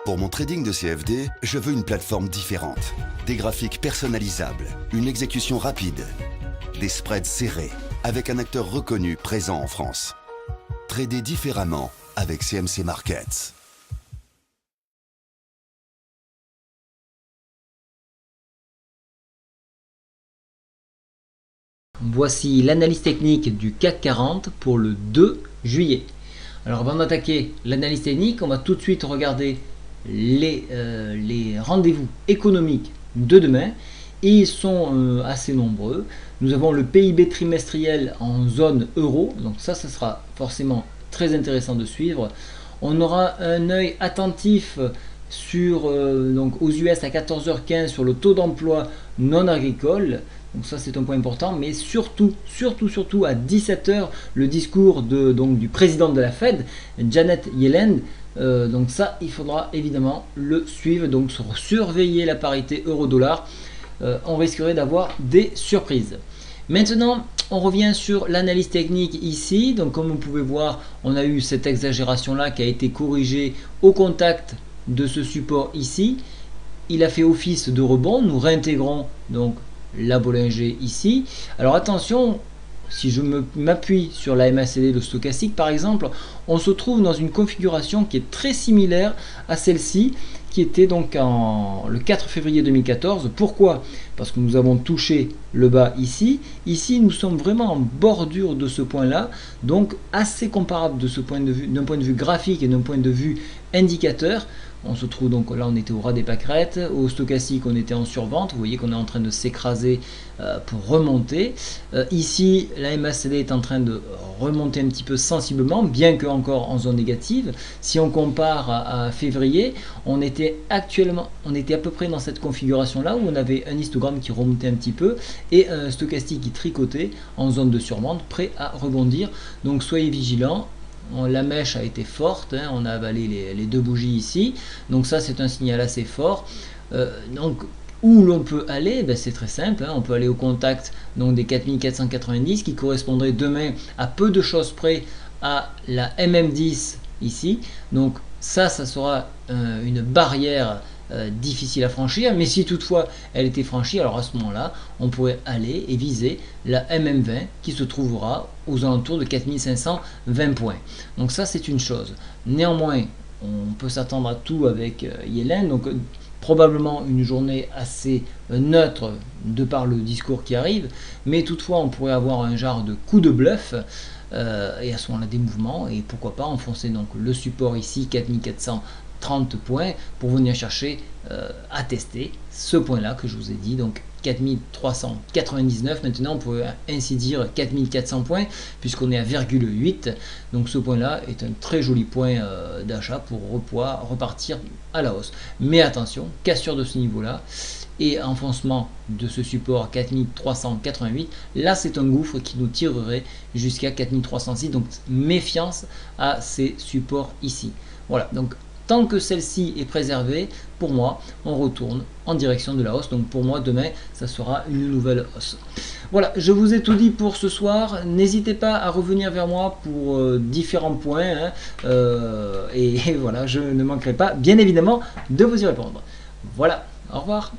Pour mon trading de CFD, je veux une plateforme différente. Des graphiques personnalisables, une exécution rapide, des spreads serrés, avec un acteur reconnu présent en France. Trader différemment avec CMC Markets. Voici l'analyse technique du CAC 40 pour le 2 juillet. Alors avant d'attaquer l'analyse technique, on va tout de suite regarder les rendez-vous économiques de demain. Et ils sont assez nombreux. Nous avons le PIB trimestriel en zone euro, donc ça sera forcément très intéressant de suivre. On aura un œil attentif sur, donc aux US à 14h15 sur le taux d'emploi non agricole. Donc ça c'est un point important, mais surtout à 17h, le discours du président de la Fed, Janet Yellen. Donc ça, il faudra évidemment le suivre, donc surveiller la parité euro-dollar. On risquerait d'avoir des surprises. Maintenant, on revient sur l'analyse technique ici. Donc comme vous pouvez voir, on a eu cette exagération là qui a été corrigée au contact de ce support ici. Il a fait office de rebond. Nous réintégrons donc la Bollinger ici. Alors attention, si je m'appuie sur la MACD de stochastique par exemple, on se trouve dans une configuration qui est très similaire à celle-ci, qui était donc le 4 février 2014. Pourquoi? Parce que nous avons touché le bas ici. Ici, nous sommes vraiment en bordure de ce point-là, donc assez comparable de ce point de vue, d'un point de vue graphique et d'un point de vue indicateur. On se trouve donc là, on était au ras des pâquerettes. Au stochastique, on était en survente. Vous voyez qu'on est en train de s'écraser pour remonter. Ici, la MACD est en train de remonter un petit peu sensiblement, bien que encore en zone négative. Si on compare à février, on était à peu près dans cette configuration-là où on avait un histogramme qui remontait un petit peu et un stochastique qui tricotait en zone de survente, prêt à rebondir. Donc soyez vigilants. La mèche a été forte, hein, on a avalé les deux bougies ici, donc ça c'est un signal assez fort. Donc où l'on peut aller, ben, c'est très simple, hein, on peut aller au contact donc des 4490 qui correspondrait demain à peu de choses près à la MM10 ici. Donc ça sera une barrière difficile à franchir, mais si toutefois elle était franchie, alors à ce moment-là, on pourrait aller et viser la MM20 qui se trouvera aux alentours de 4520 points. Donc ça c'est une chose. Néanmoins, on peut s'attendre à tout avec Yellen, donc probablement une journée assez neutre de par le discours qui arrive, mais toutefois on pourrait avoir un genre de coup de bluff. Et à ce moment-là des mouvements, et pourquoi pas enfoncer donc le support ici 4430 points pour venir chercher à tester ce point là que je vous ai dit, donc 4399. Maintenant on pourrait ainsi dire 4400 points puisqu'on est à 0,8, donc ce point là est un très joli point d'achat pour repartir à la hausse. Mais attention, cassure de ce niveau là et enfoncement de ce support à 4388, là c'est un gouffre qui nous tirerait jusqu'à 4306, donc méfiance à ces supports ici. Voilà, donc tant que celle-ci est préservée, pour moi, on retourne en direction de la hausse. Donc pour moi, demain, ça sera une nouvelle hausse. Voilà, je vous ai tout dit pour ce soir. N'hésitez pas à revenir vers moi pour différents points. Hein, et voilà, je ne manquerai pas, bien évidemment, de vous y répondre. Voilà, au revoir.